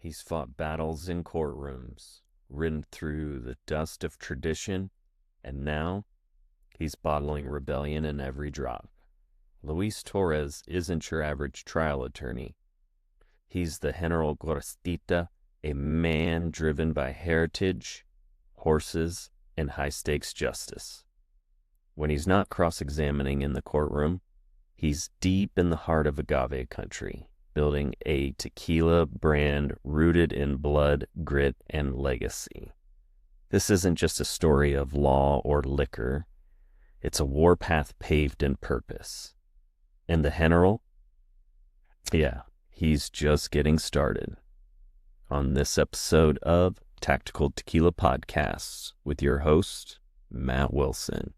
He's fought battles in courtrooms, ridden through the dust of tradition, and now he's bottling rebellion in every drop. Luis Torres isn't your average trial attorney. He's the General Gorostieta, a man driven by heritage, horses, and high-stakes justice. When he's not cross-examining in the courtroom, he's deep in the heart of agave country, building a tequila brand rooted in blood, grit, and legacy. This isn't just a story of law or liquor. It's a warpath paved in purpose. And the General? Yeah, he's just getting started. On this episode of Tactical Tequila Podcasts with your host, Matt Wilson.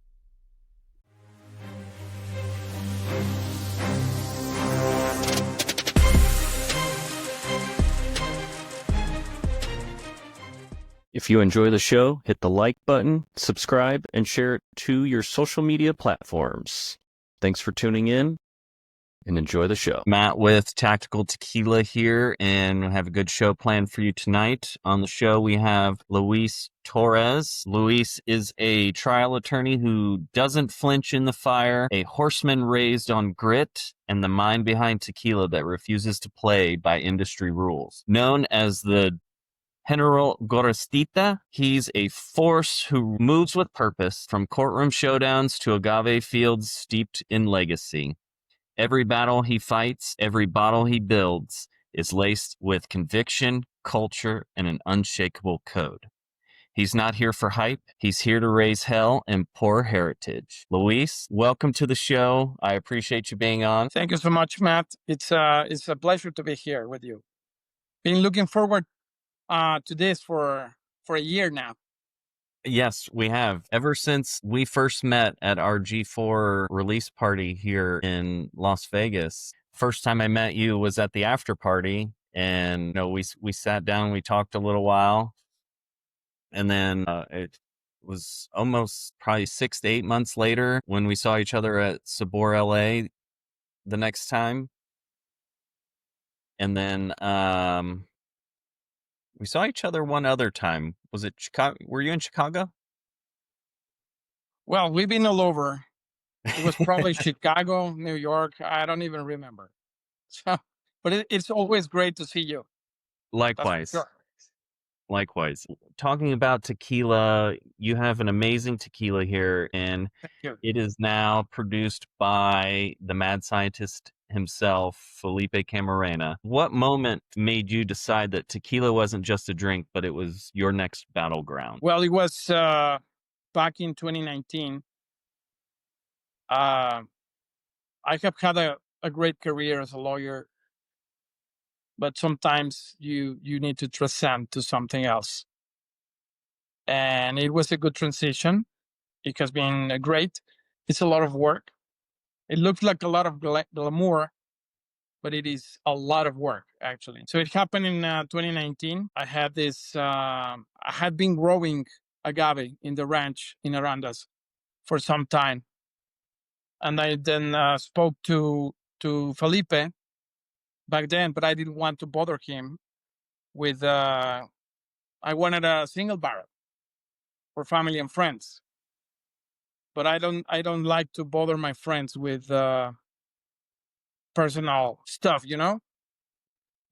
If you enjoy the show, hit the like button, subscribe, and share it to your social media platforms. Thanks for tuning in and enjoy the show. Matt with Tactical Tequila here, and we have a good show planned for you tonight. On the show, we have Luis Torres. Luis is a trial attorney who doesn't flinch in the fire, a horseman raised on grit, and the mind behind tequila that refuses to play by industry rules. Known as the General Gorostieta, he's a force who moves with purpose, from courtroom showdowns to agave fields steeped in legacy. Every battle he fights, every bottle he builds, is laced with conviction, culture, and an unshakable code. He's not here for hype. He's here to raise hell and pour heritage. Luis, welcome to the show. I appreciate you being on. Thank you so much, Matt. It's a pleasure to be here with you. Been looking forward to this for a year now. Yes, we have. Ever since we first met at our G4 release party here in Las Vegas. First time I met you was at the after party, and we sat down, we talked a little while, and then it was almost probably 6 to 8 months later when we saw each other at Sabor LA the next time. And then we saw each other one other time. Was it Chicago? Were you in Chicago? Well, we've been all over. It was probably Chicago, New York. I don't even remember. So, but it's always great to see you. Likewise. Sure. Likewise. Talking about tequila, you have an amazing tequila here, and Thank you. it is now produced by the mad scientist himself, Felipe Camarena. What moment made you decide that tequila wasn't just a drink, but it was your next battleground? Well, it was back in 2019. I have had a great career as a lawyer, but sometimes you need to transcend to something else. And it was a good transition. It has been great. It's a lot of work. It looks like a lot of glamour, but it is a lot of work, actually. So it happened in 2019. I had I had been growing agave in the ranch in Arandas for some time. And I then spoke to Felipe back then, but I didn't want to bother him with, I wanted a single barrel for family and friends. But I don't like to bother my friends with personal stuff,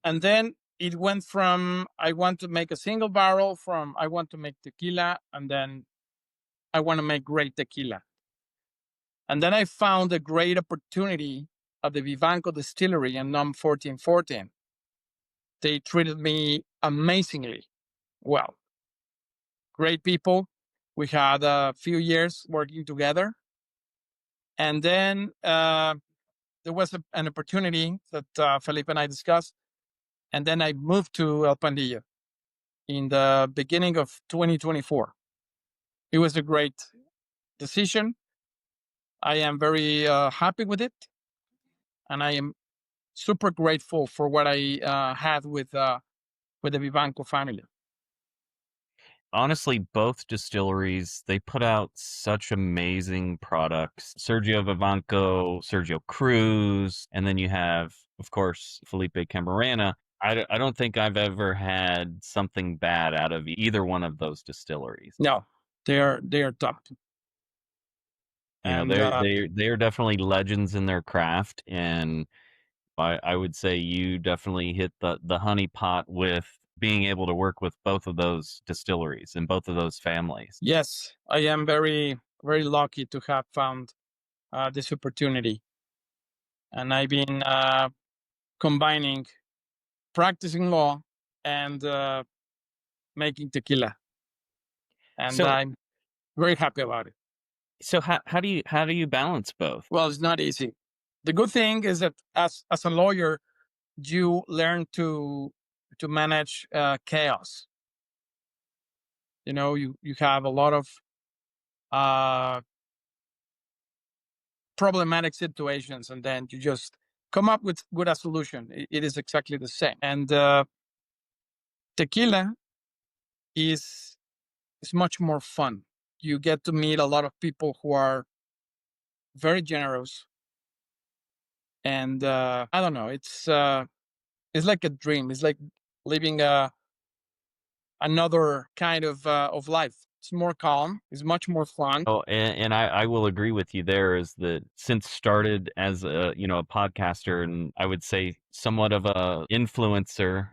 And then it went from I want to make a single barrel, from I want to make tequila, and then I want to make great tequila. And then I found a great opportunity at the Vivanco distillery in NUM 1414. They treated me amazingly well. Great people. We had a few years working together. And then there was an opportunity that Felipe and I discussed. And then I moved to El Pandillo in the beginning of 2024. It was a great decision. I am very happy with it. And I am super grateful for what I had with the Vivanco family. Honestly, both distilleries, they put out such amazing products. Sergio Vivanco, Sergio Cruz, and then you have, of course, Felipe Camarena. I don't think I've ever had something bad out of either one of those distilleries. No, they are top. You know, And they're definitely legends in their craft, and I would say you definitely hit the honey pot with being able to work with both of those distilleries and both of those families. yes, I am very very lucky to have found this opportunity, and I've been combining practicing law and making tequila, and So I'm very happy about it. so how do you balance both? Well, it's not easy. The good thing is that as a lawyer, you learn to manage chaos. You know, you have a lot of uh, problematic situations, and then you just come up with a solution. It is exactly the same. And tequila is is much more fun. You get to meet a lot of people who are very generous, and I don't know. It's like a dream. It's like living another kind of life. It's more calm. It's much more fun. Oh, and I will agree with you there is that since started as a, you know, a podcaster and I would say somewhat of a influencer,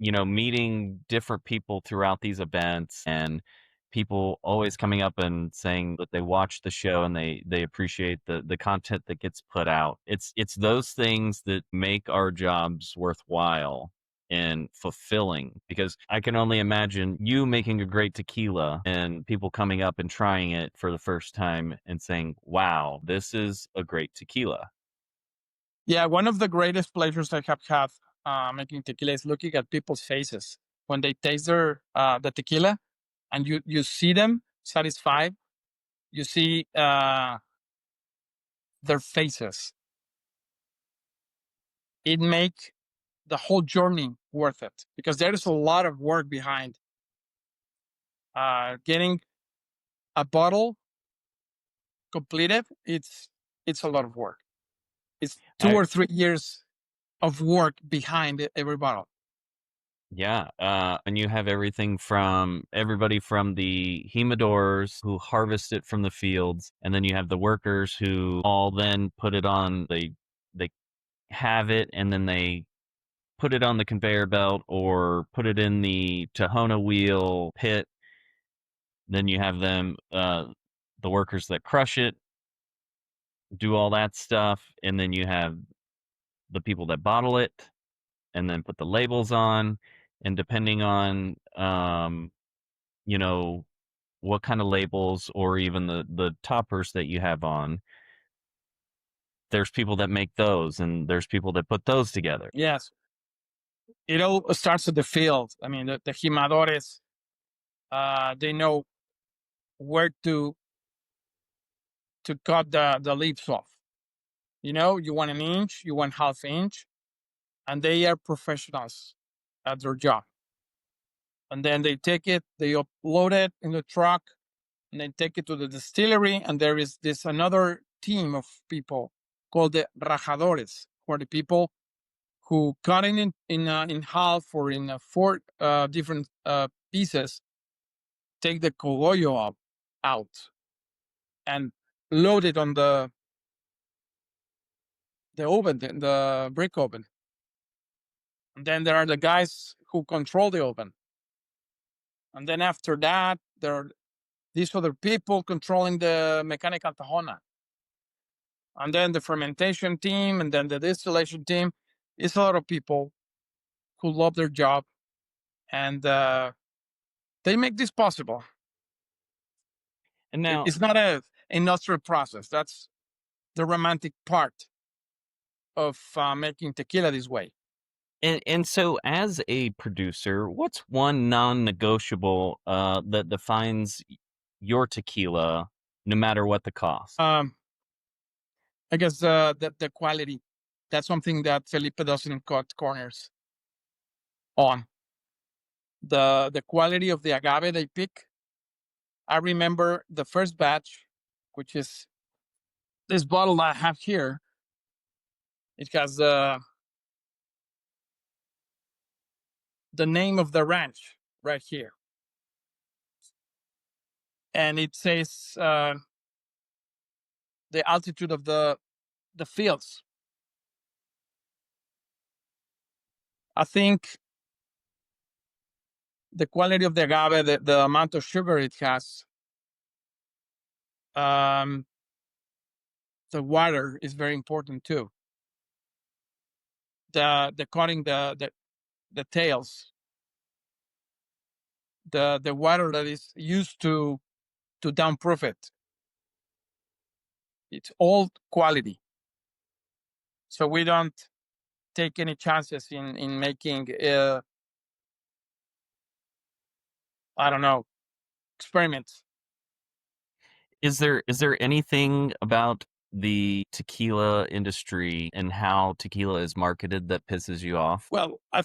you know, meeting different people throughout these events and people always coming up and saying that they watch the show and they appreciate the content that gets put out. It's those things that make our jobs worthwhile and fulfilling because I can only imagine you making a great tequila and people coming up and trying it for the first time and saying, "Wow, this is a great tequila." Yeah, one of the greatest pleasures I have had making tequila is looking at people's faces when they taste the tequila, and you see them satisfied. You see their faces. It make the whole journey worth it because there is a lot of work behind getting a bottle completed. It's a lot of work. It's two I or 3 years of work behind every bottle. Yeah, and you have everything from everybody from the humidors who harvest it from the fields, and then you have the workers who all then put it on. They have it, and then they put it on the conveyor belt or put it in the Tahona wheel pit. Then you have them, the workers that crush it, do all that stuff, and then you have the people that bottle it, and then put the labels on, and depending on you know, what kind of labels or even the toppers that you have on. There's people that make those and there's people that put those together. Yes, it all starts at the field. I mean, the jimadores, they know where to cut the leaves off. You know, you want an inch, you want half inch, and they are professionals at their job. And then they take it, they upload it in the truck, and they take it to the distillery. And there is this another team of people called the rajadores, who are the people who cut it in half or in four different pieces, take the cogollo out and load it on the oven, the brick oven. And then there are the guys who control the oven. And then after that, there are these other people controlling the mechanical tahona. And then the fermentation team, and then the distillation team. It's a lot of people who love their job, and they make this possible. And now, It's not a industrial process. That's the romantic part of making tequila this way. and so as a producer, what's one non-negotiable that defines your tequila no matter what the cost? I guess the quality. That's something that Felipe doesn't cut corners on. The quality of the agave they pick. I remember the first batch, which is this bottle I have here. It has the name of the ranch right here, and it says the altitude of the fields. I think the quality of the agave, the amount of sugar it has, um, the water is very important too. The cutting the tails, the water that is used to downproof it. It's all quality, so we don't take any chances in making I don't know, experiments. Is there anything about the tequila industry and how tequila is marketed that pisses you off? Well, I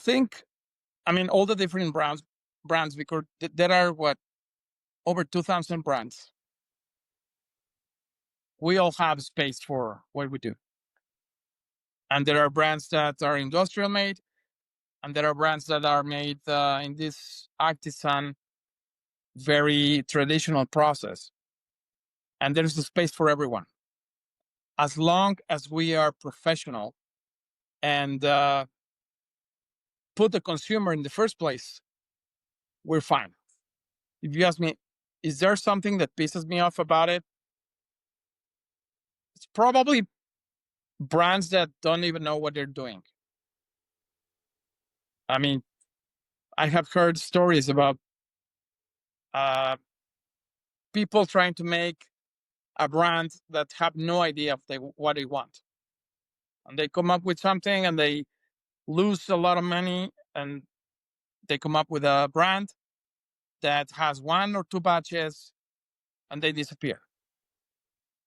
mean all the different brands because there are what over 2,000 brands. We all have space for what we do, and there are brands that are industrial made, and there are brands that are made in this artisan, very traditional process. And there's a space for everyone as long as we are professional and put the consumer in the first place. We're fine. If you ask me, is there something that pisses me off about it? It's probably brands that don't even know what they're doing. I mean, I have heard stories about uh, people trying to make a brand that have no idea of what they want, and they come up with something and they lose a lot of money, and they come up with a brand that has one or two batches and they disappear.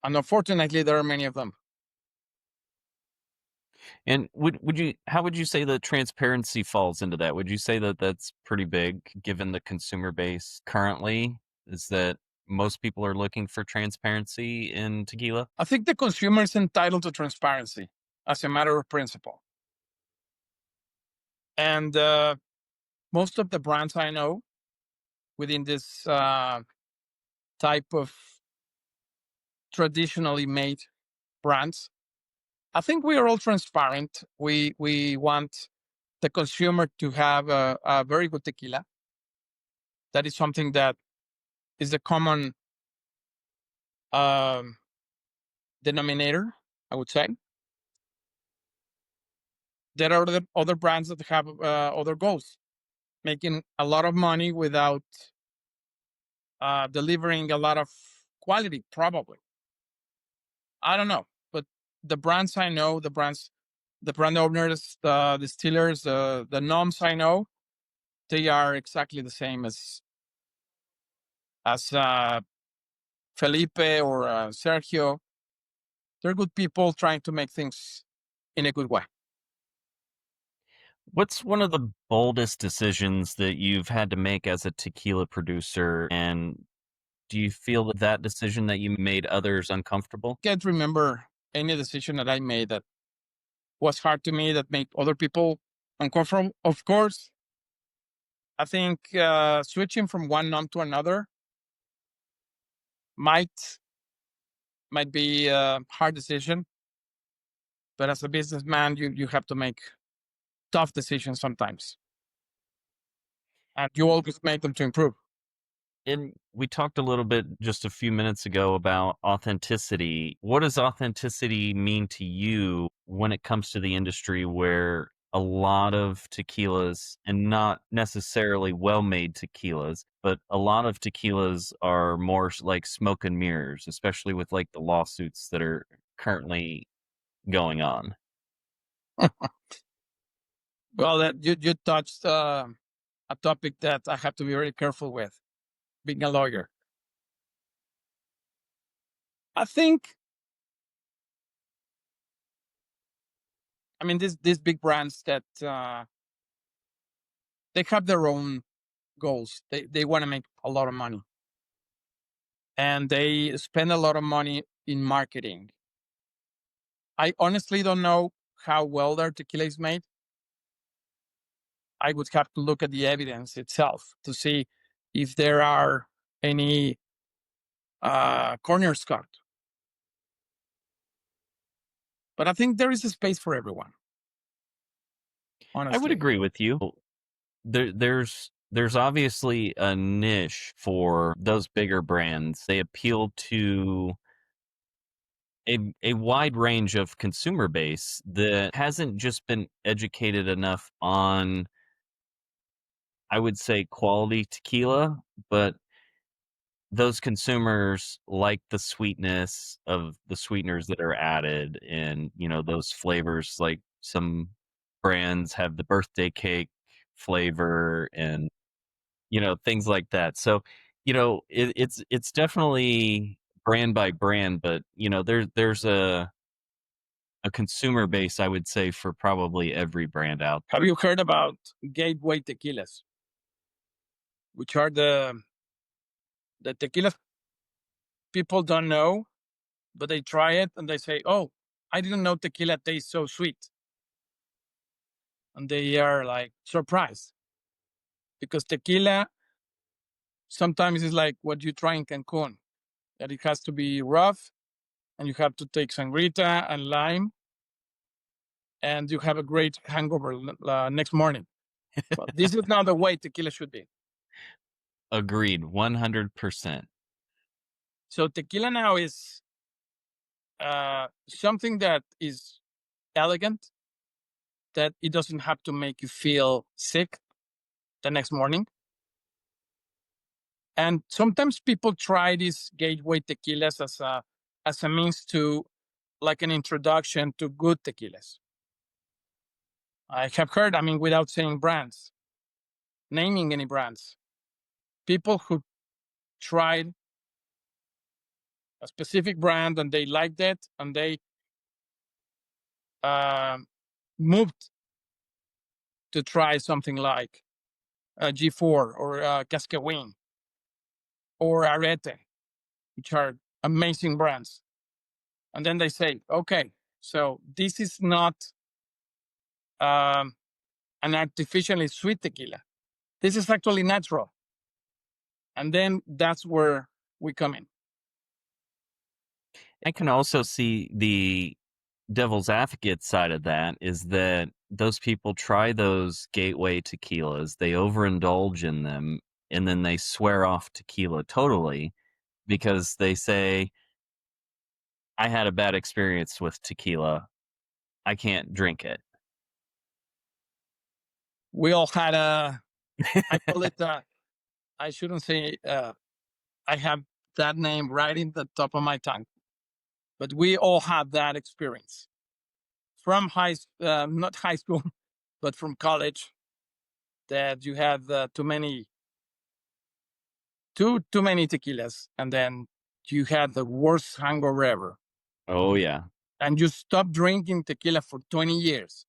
And unfortunately, there are many of them. And how would you say that transparency falls into that? Would you say that that's pretty big given the consumer base currently? Is that most people are looking for transparency in tequila? I think the consumer is entitled to transparency as a matter of principle. And most of the brands I know within this type of traditionally made brands, I think we are all transparent. We want the consumer to have a very good tequila. That is something that is a common um, denominator, I would say. There are other brands that have other goals, making a lot of money without delivering a lot of quality, probably. I don't know. But the brands I know, the brand owners, the distillers, the noms I know, they are exactly the same as Felipe or Sergio. They're good people trying to make things in a good way. What's one of the boldest decisions that you've had to make as a tequila producer? And do you feel that that decision that you made others uncomfortable? Can't remember any decision that I made that was hard to me that made other people uncomfortable. Of course, I think switching from one nom to another might might be a hard decision, but as a businessman, you have to make tough decisions sometimes, and you always make them to improve. And we talked a little bit just a few minutes ago about authenticity. What does authenticity mean to you when it comes to the industry where a lot of tequilas, and not necessarily well made tequilas, but a lot of tequilas are more like smoke and mirrors, especially with like the lawsuits that are currently going on? Well, that you touched a topic that I have to be very careful with. Being a lawyer, I think. I mean, these big brands that they have their own goals. They want to make a lot of money, and they spend a lot of money in marketing. I honestly don't know how well their tequila is made. I would have to look at the evidence itself to see if there are any corners cut. But I think there is a space for everyone. I would Honestly, agree with you. There's obviously a niche for those bigger brands. They appeal to a wide range of consumer base that hasn't just been educated enough on, I would say, quality tequila, but those consumers like the sweetness of the sweeteners that are added, and those flavors. Like some brands have the birthday cake flavor, and things like that. So it's definitely brand by brand, but there's a consumer base, I would say, for probably every brand out. have you heard about gateway tequilas, which are the tequilas people don't know, but they try it and they say, "Oh, I didn't know tequila tastes so sweet," and they are like surprised because tequila sometimes is like what you try in Cancun, that it has to be rough and you have to take sangrita and lime, and you have a great hangover next morning. But this is not the way tequila should be. Agreed, 100%. So tequila now is something that is elegant, that it doesn't have to make you feel sick the next morning. And sometimes people try these gateway tequilas as a means to, like, an introduction to good tequilas. I have heard, I mean, without saying brands, naming any brands, people who tried a specific brand and they liked it and they um moved to try something like G4 or Cascawin or Arete, which are amazing brands. And then they say, okay, so this is not um, an artificially sweet tequila. This is actually natural. And then that's where we come in. I can also see the devil's advocate side of that, is that those people try those gateway tequilas, they overindulge in them, and then they swear off tequila totally because they say, I had a bad experience with tequila. I can't drink it. We all had I call it, I shouldn't say, I have that name right in the top of my tongue, but we all have that experience from not high school, but from college, that you had too many tequilas, and then you had the worst hangover ever, Oh, yeah. and you stopped drinking tequila for 20 years.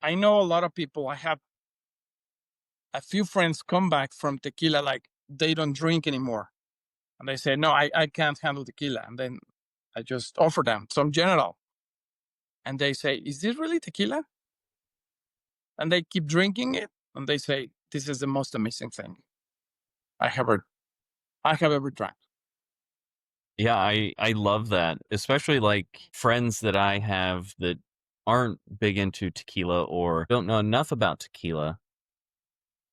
I know a lot of people. I have a few friends come back from tequila like they don't drink anymore, and they say, "No, I can't handle tequila." And then I just offer them some General, and they say, "Is this really tequila?" And they keep drinking it, and they say, "This is the most amazing thing I have ever I have ever drank." Yeah, I love that, especially like friends that I have that aren't big into tequila or don't know enough about tequila,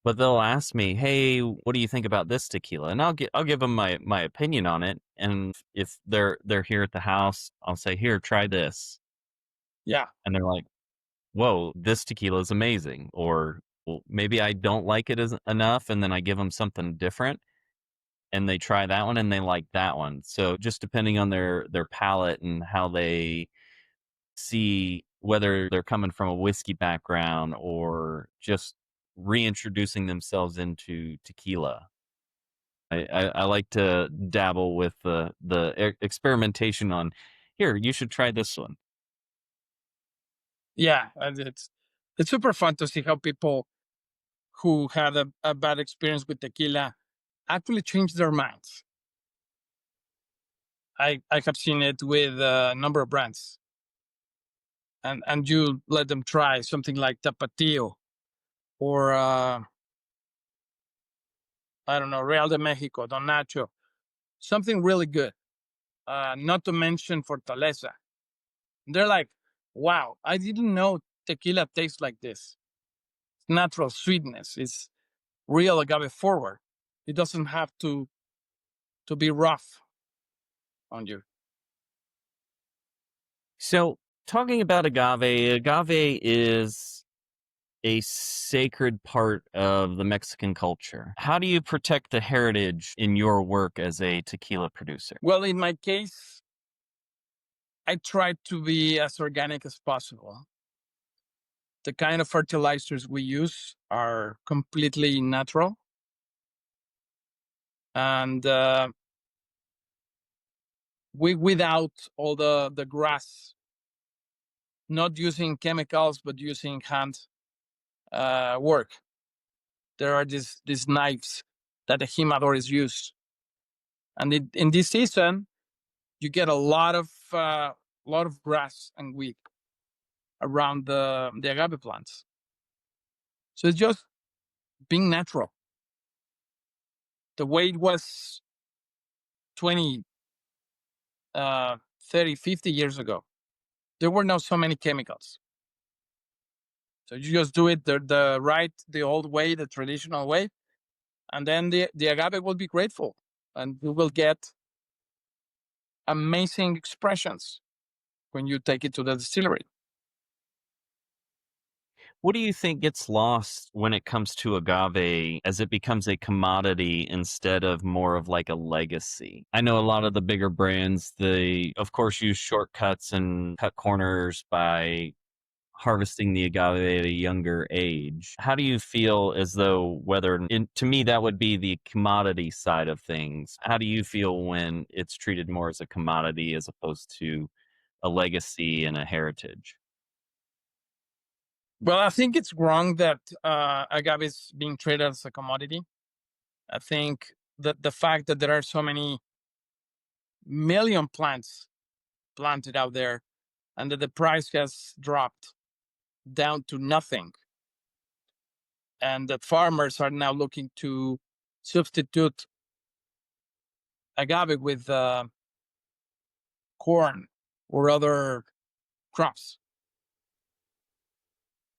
but they'll ask me, "Hey, what do you think about this tequila?" And I'll give them my opinion on it, and if they're here at the house, I'll say, "Here, try this." Yeah, And they're like, "Whoa, this tequila is amazing." Or, "Well, maybe I don't like it as enough," and then I give them something different, and they try that one and they like that one. So just depending on their palate and how they see, whether they're coming from a whiskey background or just reintroducing themselves into tequila. I like to dabble with the experimentation on, here, you should try this one. yeah, and it's super fun to see how people who had a bad experience with tequila actually change their minds. I have seen it with a number of brands, and you let them try something like Tapatio, or I don't know, Real de Mexico, Don Nacho, something really good. Not to mention Fortaleza. They're like, wow, I didn't know tequila tastes like this. It's natural sweetness. It's real agave forward. It doesn't have to be rough on you. So, talking about agave is a sacred part of the Mexican culture. How do you protect the heritage in your work as a tequila producer? Well, in my case, I try to be as organic as possible. The kind of fertilizers we use are completely natural. And without all the grass, not using chemicals, but using hand work. There are these knives that the jimadores use. And in this season, you get a lot of grass and weed around the agave plants. So it's just being natural. The way it was 20, 30, 50 years ago, there were not so many chemicals. So you just do it the old way, the traditional way, and then the agave will be grateful, and you will get amazing expressions when you take it to the distillery. What do you think gets lost when it comes to agave as it becomes a commodity instead of more of like a legacy? I know a lot of the bigger brands, they of course use shortcuts and cut corners by harvesting the agave at a younger age. How do you feel as though to me, that would be the commodity side of things. How do you feel when it's treated more as a commodity as opposed to a legacy and a heritage? Well, I think it's wrong that agave is being treated as a commodity. I think that the fact that there are so many million plants planted out there and that the price has dropped down to nothing, and that farmers are now looking to substitute agave with corn or other crops,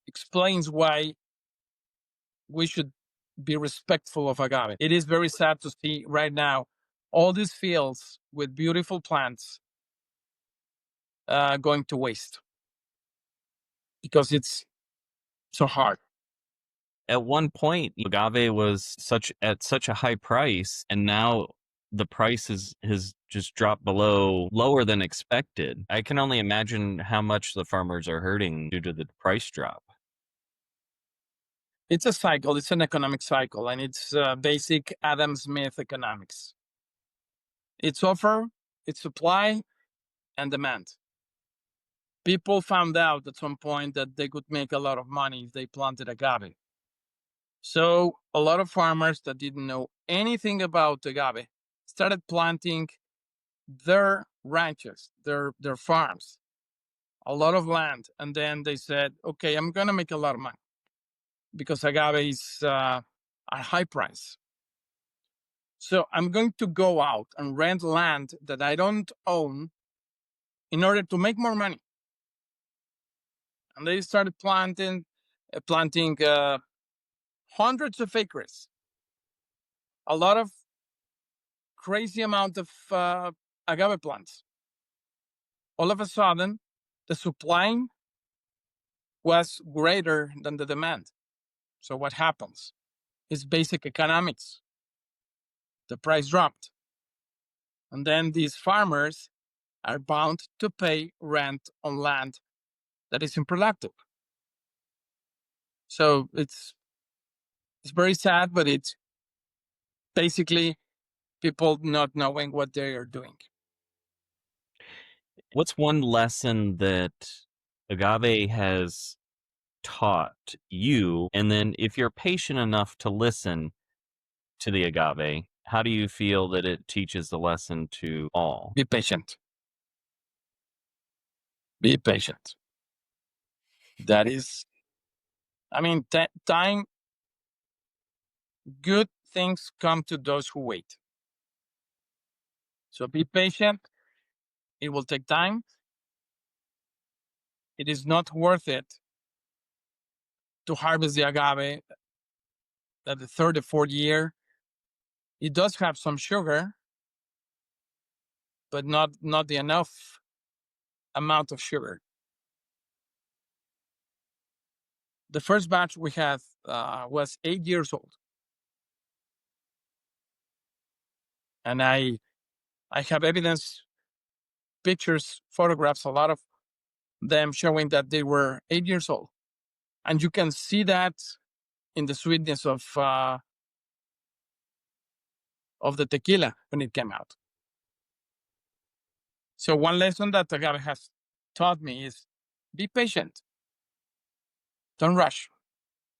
explains why we should be respectful of agave. It is very sad to see right now all these fields with beautiful plants going to waste because it's so hard. At one point, agave was at such a high price, and now the price has just dropped lower than expected. I can only imagine how much the farmers are hurting due to the price drop. It's a cycle, it's an economic cycle, and it's basic Adam Smith economics. It's offer, it's supply, and demand. People found out at some point that they could make a lot of money if they planted agave. So a lot of farmers that didn't know anything about agave started planting their ranches, their farms, a lot of land, and then they said, "Okay, I'm gonna make a lot of money because agave is a high price. So I'm going to go out and rent land that I don't own in order to make more money." And they started planting hundreds of acres, a lot of crazy amount of agave plants. All of a sudden, the supply was greater than the demand. So what happens? It's basic economics. The price dropped. And then these farmers are bound to pay rent on land that is unproductive. So it's very sad, but it's basically people not knowing what they are doing. What's one lesson that agave has taught you? And then if you're patient enough to listen to the agave, how do you feel that it teaches the lesson to all? Be patient. Be patient. That is, I mean, time good things come to those who wait. So be patient. It will take time. It is not worth it to harvest the agave at the third or fourth year. It does have some sugar, but not the enough amount of sugar. The first batch we had was 8 years old, and I have evidence, pictures, photographs, a lot of them showing that they were 8 years old, and you can see that in the sweetness of the tequila when it came out. So one lesson that agave has taught me is be patient. Don't rush.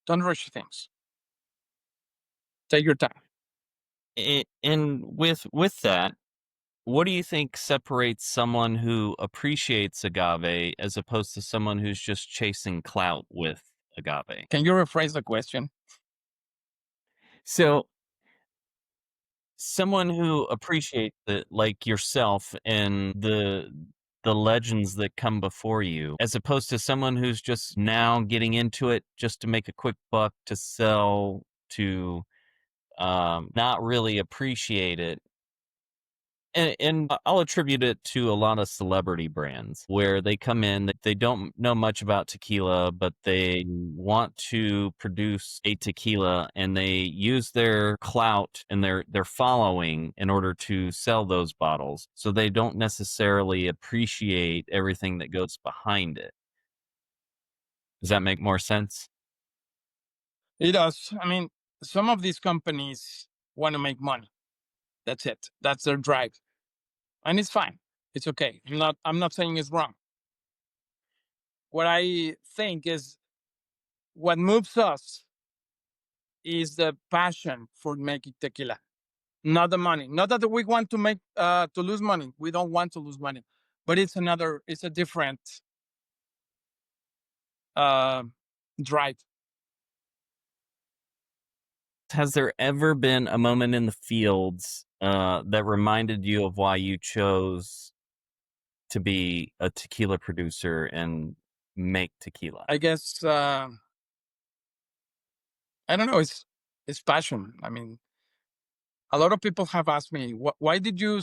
Don't rush things. Take your time. And with that, what do you think separates someone who appreciates agave as opposed to someone who's just chasing clout with agave? Can you rephrase the question? So, someone who appreciates it, like yourself and the legends that come before you, as opposed to someone who's just now getting into it just to make a quick buck to sell, to not really appreciate it. And I'll attribute it to a lot of celebrity brands where they come in, they don't know much about tequila, but they want to produce a tequila and they use their clout and their following in order to sell those bottles. So they don't necessarily appreciate everything that goes behind it. Does that make more sense? It does. I mean, some of these companies want to make money. That's it. That's their drive. And it's fine. It's okay. I'm not saying it's wrong. What I think is what moves us is the passion for making tequila, not the money. Not that we want to make to lose money. We don't want to lose money, but it's a different uh, drive. Has there ever been a moment in the fields that reminded you of why you chose to be a tequila producer and make tequila? I guess I don't know. It's passion. I mean, a lot of people have asked me, why did you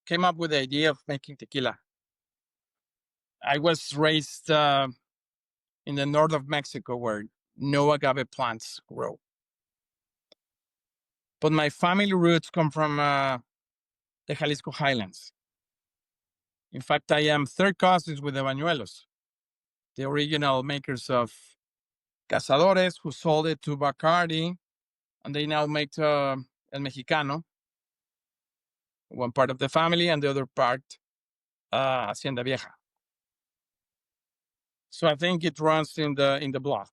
came up with the idea of making tequila? I was raised in the north of Mexico where no agave plants grow. But my family roots come from the Jalisco Highlands. In fact, I am third cousins with the Bañuelos, the original makers of Cazadores, who sold it to Bacardi, and they now make El Mexicano, one part of the family, and the other part, Hacienda Vieja. So I think it runs in the blood.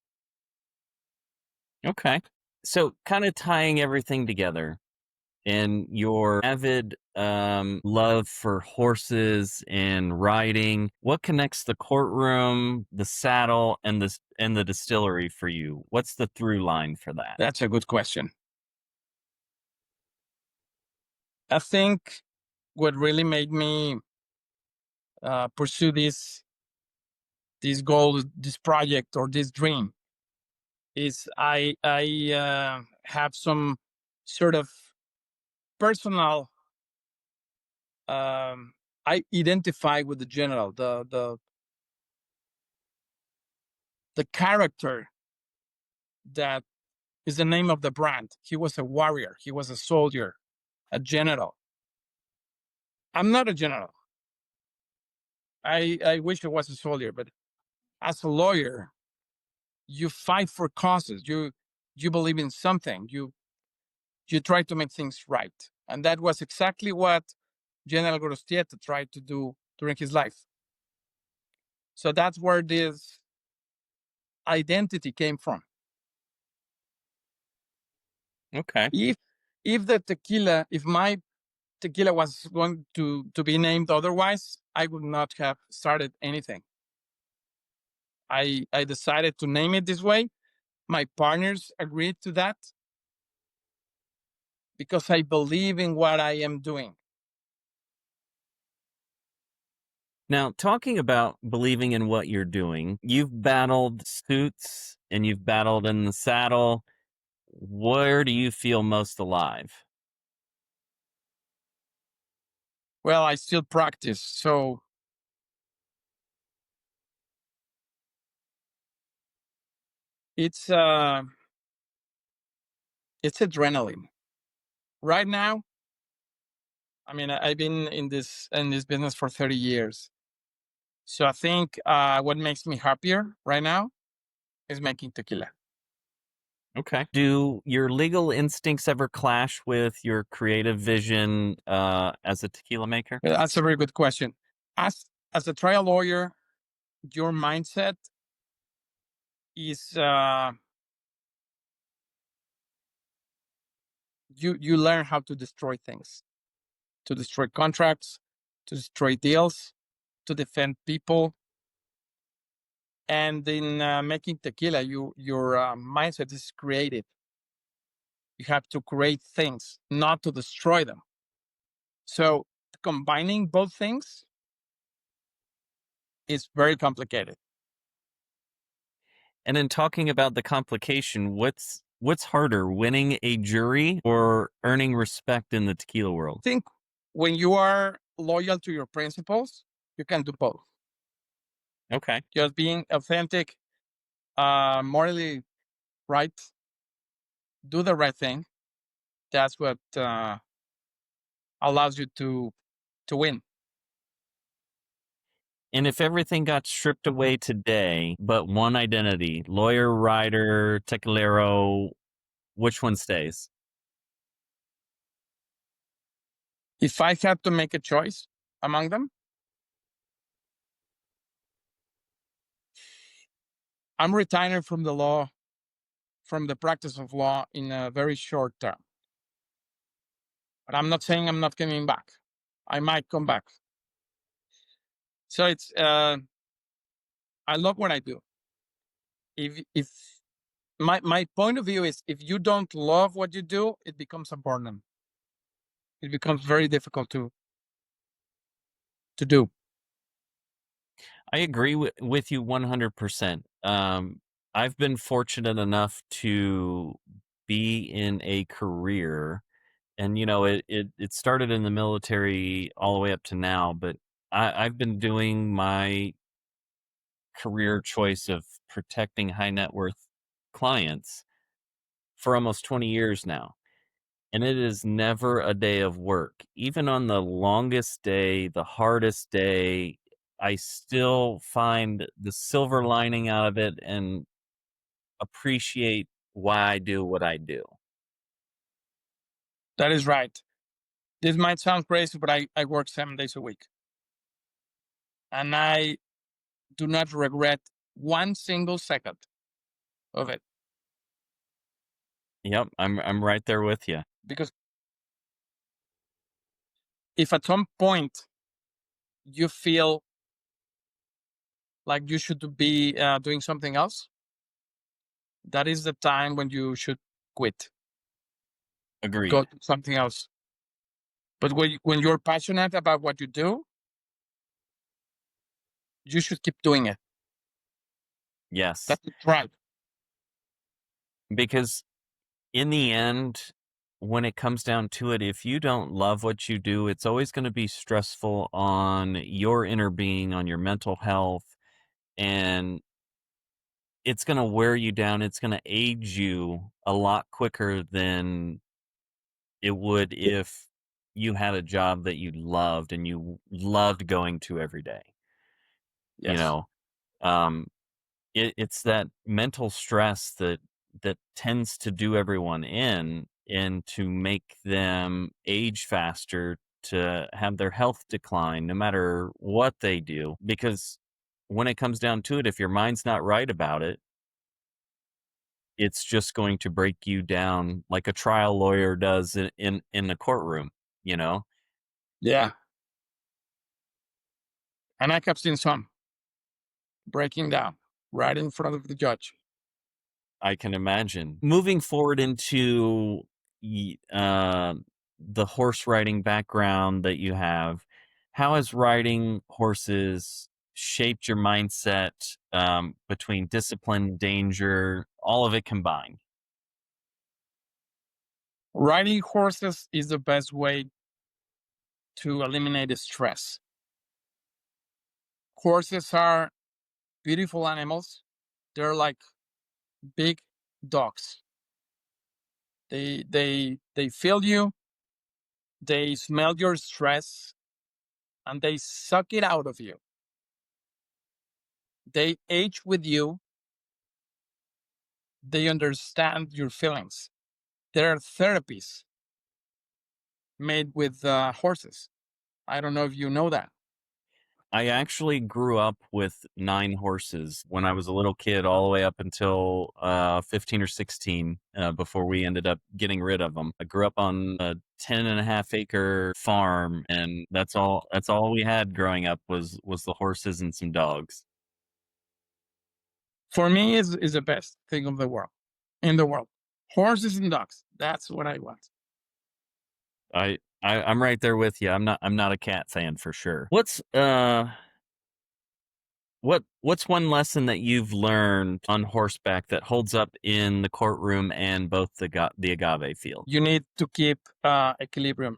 Okay. So kind of tying everything together and your avid love for horses and riding, what connects the courtroom, the saddle, and the distillery for you? What's the through line for that? That's a good question. I think what really made me pursue this goal, this project, or this dream is I have some sort of personal. I identify with the general, the character that is the name of the brand. He was a warrior. He was a soldier, a general. I'm not a general. I wish I was a soldier, but as a lawyer, you fight for causes. You believe in something. You try to make things right, and that was exactly what General Gorostieta tried to do during his life. So that's where this identity came from. Okay. If my tequila was going to be named otherwise, I would not have started anything. I decided to name it this way. My partners agreed to that. because I believe in what I am doing. Now, talking about believing in what you're doing, you've battled suits and you've battled in the saddle. Where do you feel most alive? Well, I still practice, so it's uh it's adrenaline. Right now, I mean, I've been in this business for 30 years. So I think what makes me happier right now is making tequila. Okay. Do your legal instincts ever clash with your creative vision as a tequila maker? That's a very good question. As a trial lawyer, your mindset is you learn how to destroy things, to destroy contracts, to destroy deals, to defend people. And in making tequila, your mindset is creative. You have to create things, not to destroy them. So combining both things is very complicated. And in talking about the complication, what's harder, winning a jury or earning respect in the tequila world? I think when you are loyal to your principles, you can do both. Okay. Just being authentic, morally right, do the right thing. That's what allows you to win. And if everything got stripped away today, but one identity, lawyer, writer, tequilero, which one stays? If I had to make a choice among them, I'm retiring from the law, from the practice of law in a very short term. But I'm not saying I'm not coming back. I might come back. So it's I love what I do. If my point of view is if you don't love what you do, it becomes a burden. It becomes very difficult to do. I agree with you 100%. I've been fortunate enough to be in a career, and it started in the military all the way up to now, but I've been doing my career choice of protecting high net worth clients for almost 20 years now. And it is never a day of work. Even on the longest day, the hardest day, I still find the silver lining out of it and appreciate why I do what I do. That is right. This might sound crazy, but I work 7 days a week. And I do not regret one single second of it. Yep, I'm right there with you. Because if at some point you feel like you should be doing something else, that is the time when you should quit, go Agreed. do something else. But when you're passionate about what you do, you should keep doing it. Yes, That's the drive. because in the end, when it comes down to it, if you don't love what you do, it's always going to be stressful on your inner being, on your mental health, and it's going to wear you down. It's going to age you a lot quicker than it would if you had a job that you loved and you loved going to every day. You Yes. know, um, it's that mental stress that tends to do everyone in and to make them age faster, to have their health decline no matter what they do. Because when it comes down to it, if your mind's not right about it, it's just going to break you down like a trial lawyer does in the courtroom, you know? Yeah. And I have seen some breaking down right in front of the judge. I can imagine. Moving forward into the horse riding background that you have, how has riding horses shaped your mindset between discipline, danger, all of it combined? Riding horses is the best way to eliminate the stress. Horses are beautiful animals. They're like big dogs. They feel you, they smell your stress, and they suck it out of you. They age with you. They understand your feelings. There are therapies made with horses. I don't know if you know that. I actually grew up with 9 horses when I was a little kid, all the way up until 15 or 16, before we ended up getting rid of them. I grew up on a 10.5 acre farm, and that's all we had growing up was the horses and some dogs. For me, is the best thing of the world in the world. Horses and dogs. That's what I want. I'm right there with you. I'm not a cat fan for sure. What's one lesson that you've learned on horseback that holds up in the courtroom and both the agave field? You need to keep equilibrium,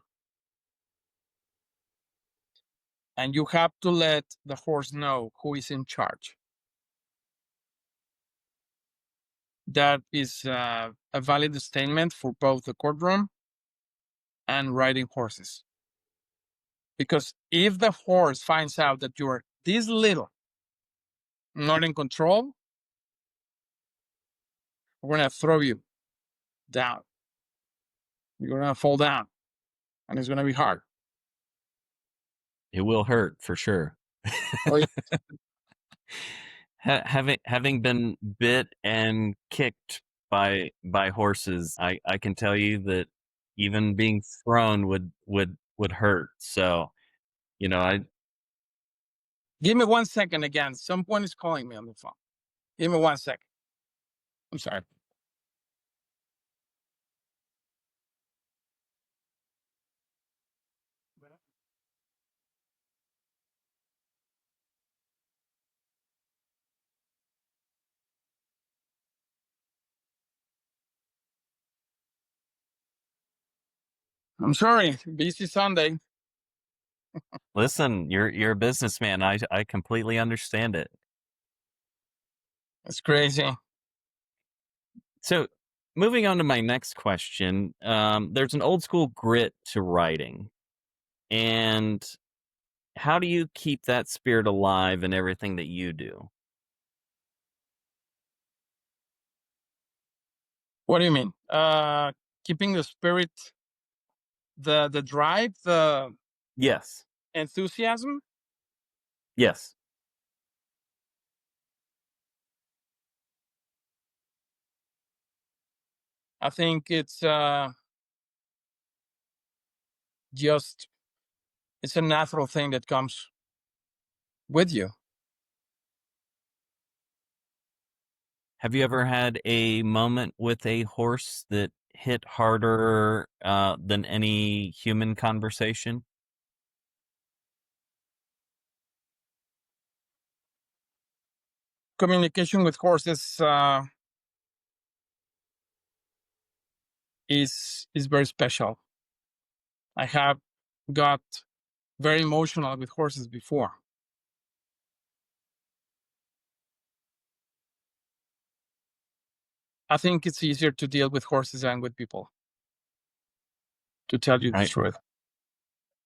and you have to let the horse know who is in charge. That is a valid statement for both the courtroom and riding horses. Because if the horse finds out that you're this little, not in control, we're going to throw you down. You're going to fall down, and it's going to be hard. It will hurt for sure. Oh, yeah. Having been bit and kicked by horses, I can tell you that even being thrown would hurt. So, I Give me 1 second again. Someone is calling me on the phone. Give me 1 second. I'm sorry. I'm sorry. Busy Sunday. listen. You're a businessman. I completely understand it. It's crazy. So, moving on to my next question, there's an old school grit to writing, and how do you keep that spirit alive in everything that you do? What do you mean? Keeping the spirit, the drive, the Yes, enthusiasm. yes. I think it's just it's a natural thing that comes with you. Have you ever had a moment with a horse that hit harder than any human conversation? Communication with horses is very special. I have got very emotional with horses before. I think it's easier to deal with horses than with people, to tell you the I truth.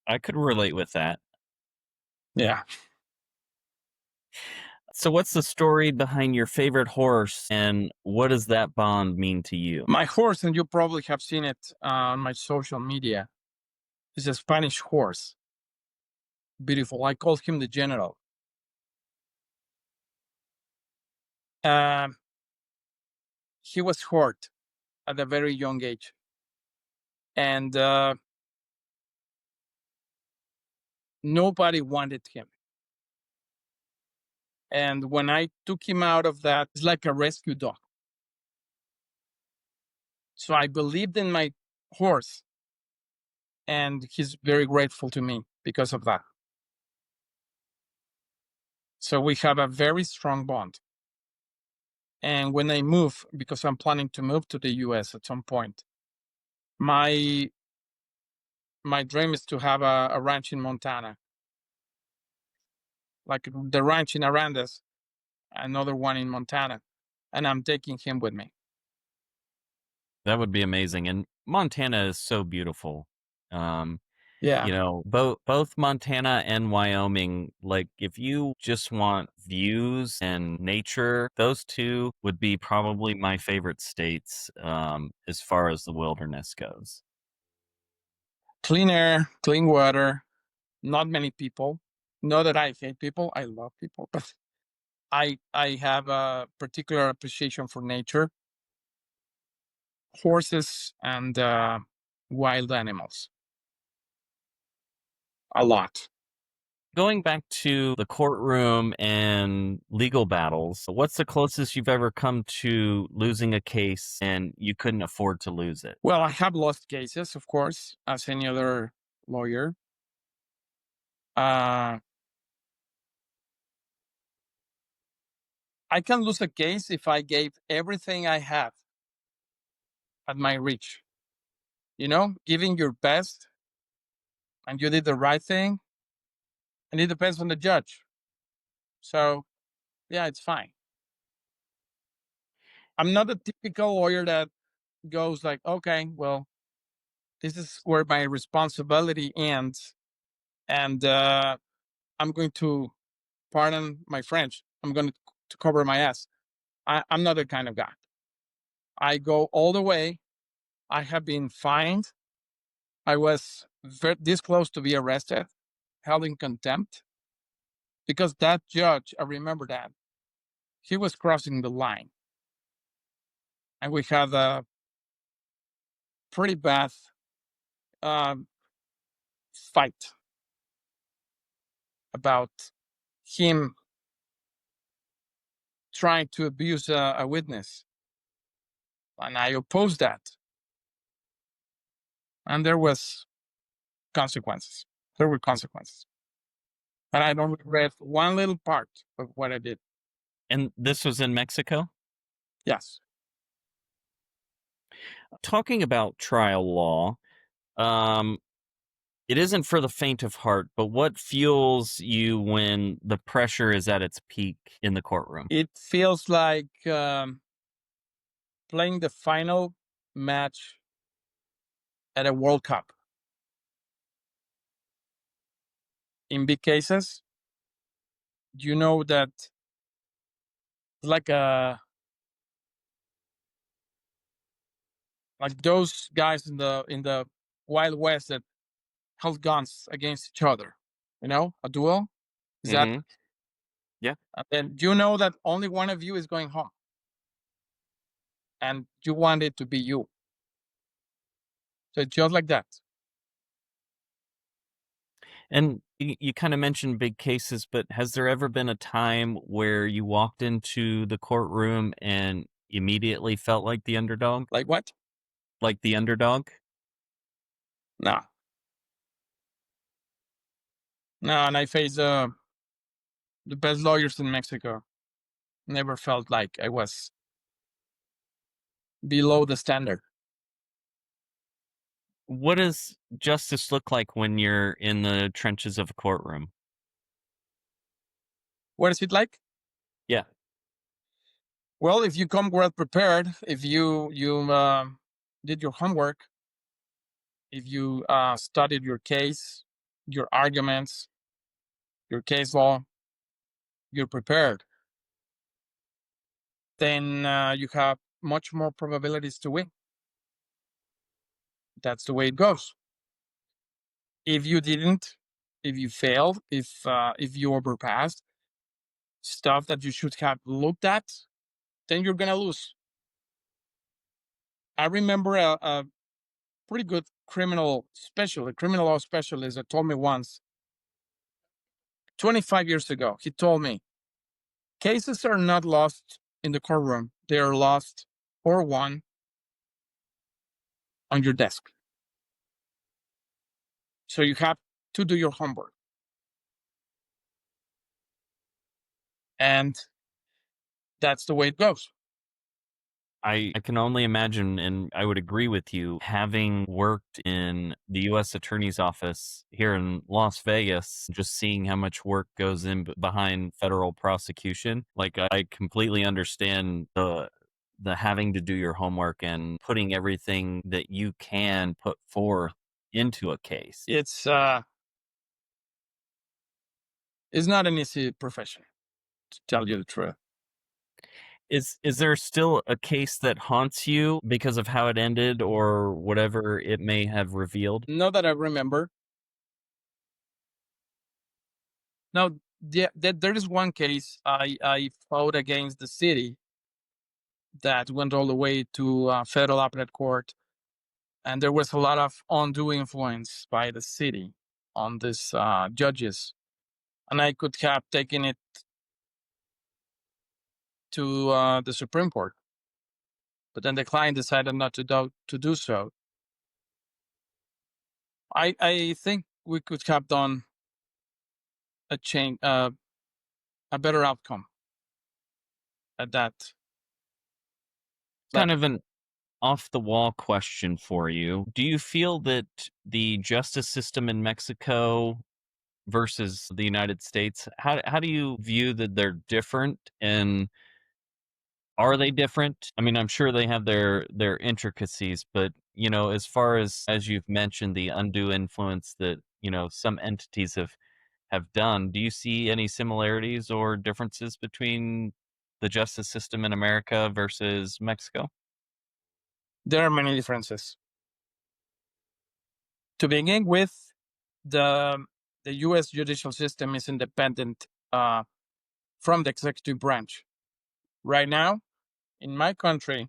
I could relate with that. Yeah. So, what's the story behind your favorite horse, and what does that bond mean to you? My horse, and you probably have seen it on my social media, is a Spanish horse. Beautiful. I call him the General. Um, he was hurt at a very young age. And nobody wanted him. And when I took him out of that, it's like a rescue dog. So I believed in my horse, and he's very grateful to me because of that. So we have a very strong bond. And when I move, because I'm planning to move to the US at some point, my dream is to have a ranch in Montana, like the ranch in Arandas, another one in Montana, and I'm taking him with me. That would be amazing. And Montana is so beautiful. Um, Yeah. both Montana and Wyoming, like if you just want views and nature, those two would be probably my favorite states as far as the wilderness goes. Clean air, clean water, not many people. Not that I hate people, I love people, but I have a particular appreciation for nature, horses, and wild animals. A lot. Going back to the courtroom and legal battles, what's the closest you've ever come to losing a case and you couldn't afford to lose it? Well, I have lost cases, of course, as any other lawyer. Uh, I can lose a case if I gave everything I have at my reach. Giving your best, and you did the right thing, and it depends on the judge. So, yeah, it's fine. I'm not a typical lawyer that goes like, okay, well, this is where my responsibility ends, and I'm going to, pardon my French, I'm going to cover my ass. I'm not that kind of guy. I go all the way. I have been fined. I was this close to be arrested, held in contempt, because that judge, I remember that, he was crossing the line. And we had a pretty bad um, fight about him trying to abuse a witness. And I opposed that. And there was consequences. There were consequences. And I don't regret one little part of what I did. And this was in Mexico? Yes. Talking about trial law, um, it isn't for the faint of heart, but what fuels you when the pressure is at its peak in the courtroom? It feels like playing the final match at a World Cup. In big cases, you know that it's like those guys in the Wild West that held guns against each other. A duel. Is that? Mm-hmm. Yeah. And then you know that only one of you is going home, and you want it to be you. So it's just like that. And you kind of mentioned big cases, but has there ever been a time where you walked into the courtroom and immediately felt like the underdog? Like what? Like the underdog? No, no. And I face the best lawyers in Mexico. Never felt like I was below the standard. What does justice look like when you're in the trenches of a courtroom? What is it like? Yeah. Well, if you come well prepared, if you did your homework, if you studied your case, your arguments, your case law, you're prepared, then you have much more probabilities to win. That's the way it goes. If you didn't, if you failed, if you overpassed stuff that you should have looked at, then you're gonna lose. I remember a pretty good criminal law specialist that told me once, 25 years ago, he told me, cases are not lost in the courtroom, they are lost or won on your desk. So you have to do your homework. And that's the way it goes. I can only imagine, and I would agree with you, having worked in the U.S. Attorney's Office here in Las Vegas, just seeing how much work goes in behind federal prosecution. Like, I completely understand the having to do your homework and putting everything that you can put forth into a case. It's not an easy profession, to tell you the truth. Is there still a case that haunts you because of how it ended or whatever it may have revealed? Not that I remember. Now, there is one case I fought against the city that went all the way to federal appellate court, and there was a lot of undue influence by the city on these judges, and I could have taken it to the Supreme Court, but then the client decided not to do so. I think we could have done a change, a better outcome at that Kind level. of an off the wall question for you. Do you feel that the justice system in Mexico versus the United States, how do you view that they're different, and are they different? I mean, I'm sure they have their intricacies, but as far as you've mentioned, the undue influence that some entities have done, do you see any similarities or differences between the justice system in America versus Mexico? There are many differences. To begin with, the the U.S. judicial system is independent from the executive branch. Right now, in my country,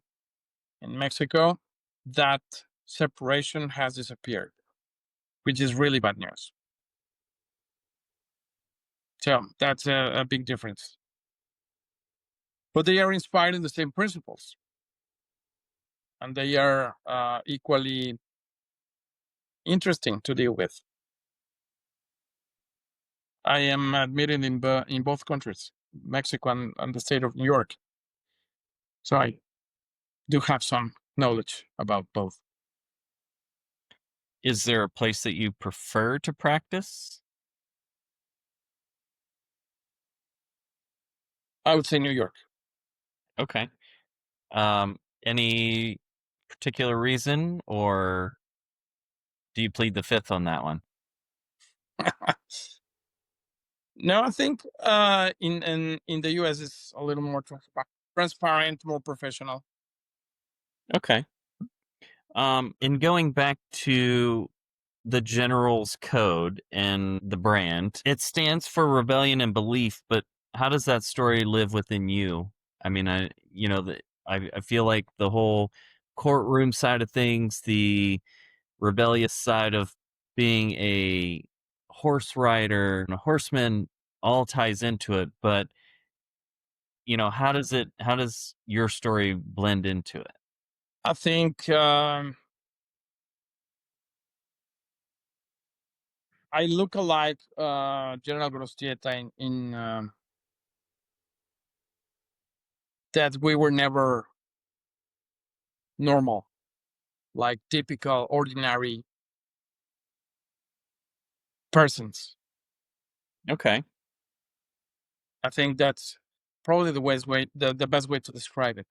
in Mexico, that separation has disappeared, which is really bad news. So that's a big difference. But they are inspired in the same principles, and they are equally interesting to deal with. I am admitted in both countries, Mexico and the state of New York. So I do have some knowledge about both. Is there a place that you prefer to practice? I would say New York. Okay. Any particular reason, or do you plead the fifth on that one? No, I think in the US it's a little more transparent, more professional. Okay. In going back to the General's Code and the brand, it stands for rebellion and belief, but how does that story live within you? I mean, I feel like the whole courtroom side of things, the rebellious side of being a horse rider and a horseman all ties into it, but how does your story blend into it? I think I look alike General Gorostieta in that we were never normal, like typical, ordinary persons. Okay. I think that's probably the best way to describe it.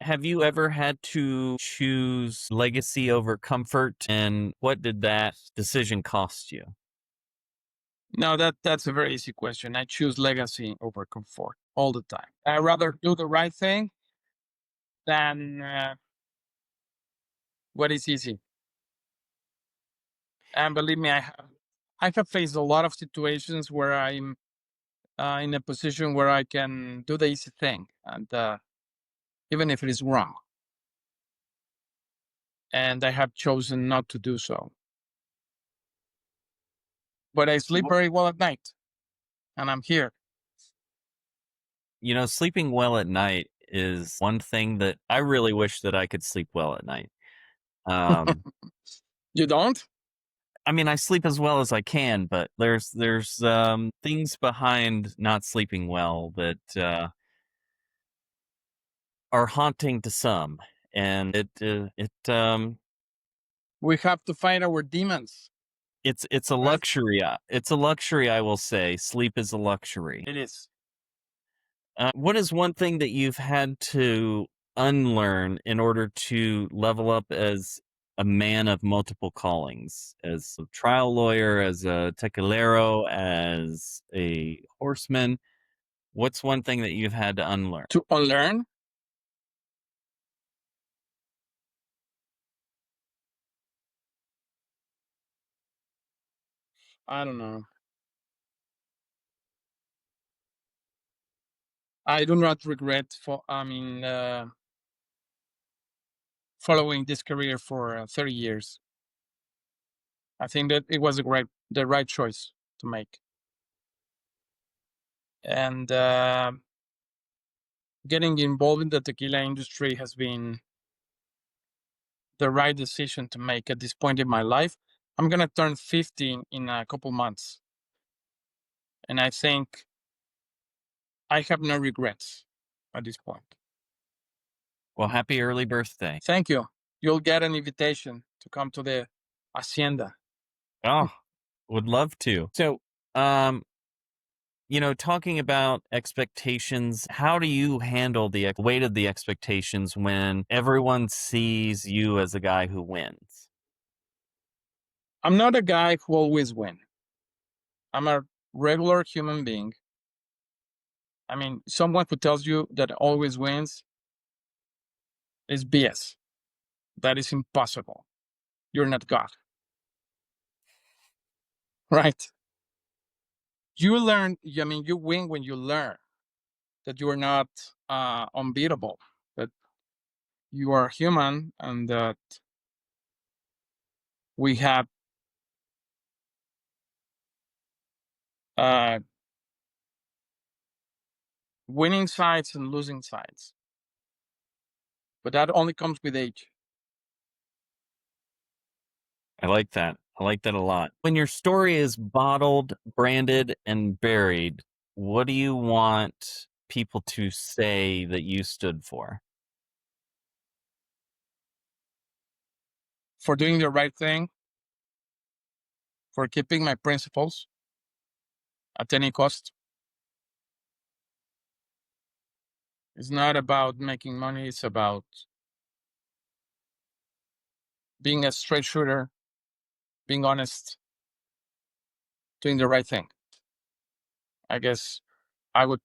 Have you ever had to choose legacy over comfort, and what did that decision cost you? No, that's a very easy question. I choose legacy over comfort all the time. I rather do the right thing than what is easy. And believe me, I have faced a lot of situations where I'm in a position where I can do the easy thing, and even if it is wrong, and I have chosen not to do so. But I sleep very well at night, and I'm here. Sleeping well at night is one thing that I really wish that I could sleep well at night. Um, You don't? I mean, I sleep as well as I can, but there's things behind not sleeping well that are haunting to some, and We have to fight our demons. it's a Right? luxury. It's a luxury, I will say. Sleep is a luxury. It is. What is one thing that you've had to unlearn in order to level up as a man of multiple callings, as a trial lawyer, as a tequilero, as a horseman? What's one thing that you've had to unlearn? To unlearn? I don't know. I do not regret following this career for 30 years. I think that it was the right choice to make. And getting involved in the tequila industry has been the right decision to make at this point in my life. I'm going to turn 50 in a couple months. And I think I have no regrets at this point. Well, happy early birthday. Thank you. You'll get an invitation to come to the hacienda. Oh, would love to. So, talking about expectations, how do you handle the weight of the expectations when everyone sees you as a guy who wins? I'm not a guy who always wins. I'm a regular human being. I mean, someone who tells you that always wins is BS. That is impossible. You're not God. Right? You learn, I mean, you win when you learn that you are not unbeatable, that you are human, and that we have uh, winning sides and losing sides. But that only comes with age. I like that. I like that a lot. When your story is bottled, branded, and buried, what do you want people to say that you stood for? For doing the right thing, for keeping my principles at any cost. It's not about making money, it's about being a straight shooter, being honest, doing the right thing. I guess I would,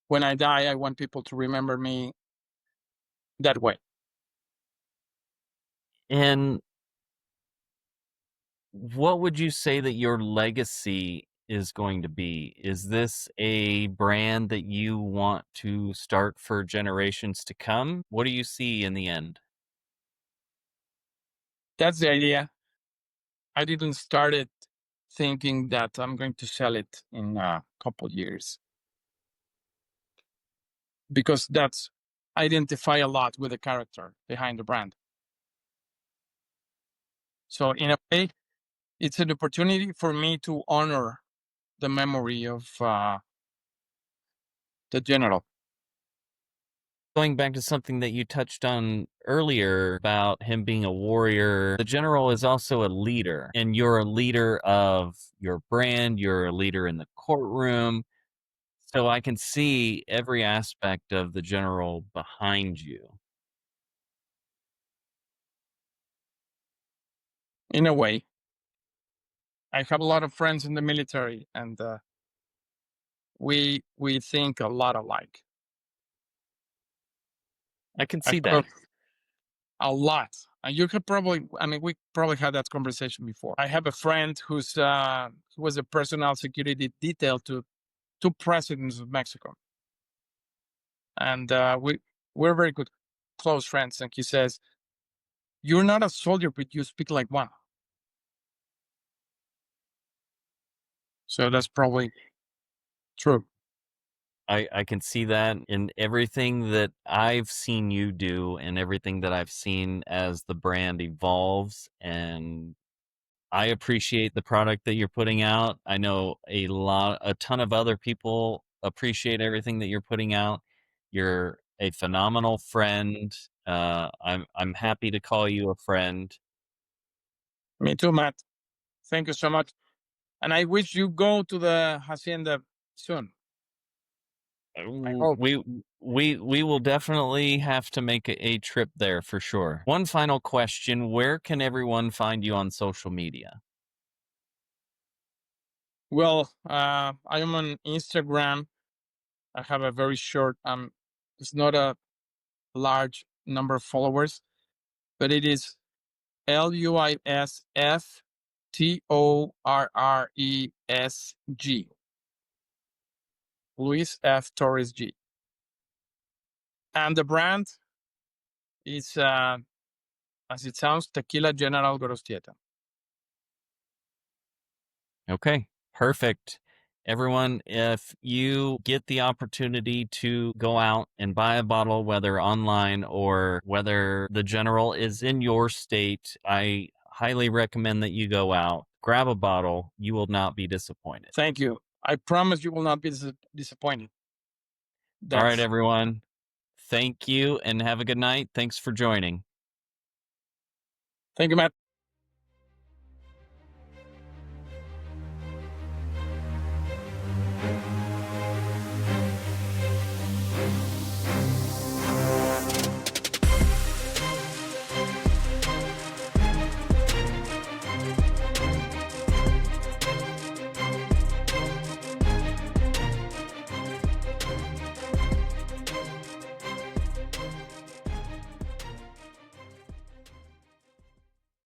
when I die, I want people to remember me that way. And what would you say that your legacy is going to be? Is this a brand that you want to start for generations to come? What do you see in the end? That's the idea. I didn't start it thinking that I'm going to sell it in a couple years because that's identify a lot with the character behind the brand. So in a way, it's an opportunity for me to honor the memory of the general. Going back to something that you touched on earlier about him being a warrior, the general is also a leader, and you're a leader of your brand, you're a leader in the courtroom. So I can see every aspect of the general behind you. In a way, I have a lot of friends in the military, and we think a lot alike. I can I see have that. a lot. And you could probably, I mean, we probably had that conversation before. I have a friend who was a personal security detail to two presidents of Mexico, and we're very good, close friends. And he says, "You're not a soldier, but you speak like one." So that's probably true. I can see that in everything that I've seen you do and everything that I've seen as the brand evolves. And I appreciate the product that you're putting out. I know a ton of other people appreciate everything that you're putting out. You're a phenomenal friend. I'm happy to call you a friend. Me too, Matt. Thank you so much. And I wish you go to the hacienda soon. I hope. We will definitely have to make a trip there for sure. One final question: where can everyone find you on social media? Well, I am on Instagram. I have a very short, it's not a large number of followers, but it is LuisFTorresG. Luis F. Torres G. And the brand is, as it sounds, Tequila General Gorostieta. Okay, perfect. Everyone, if you get the opportunity to go out and buy a bottle, whether online or whether the General is in your state, I highly recommend that you go out, grab a bottle. You will not be disappointed. Thank you. I promise you will not be disappointed. All right, That's everyone. Thank you and have a good night. Thanks for joining. Thank you, Matt.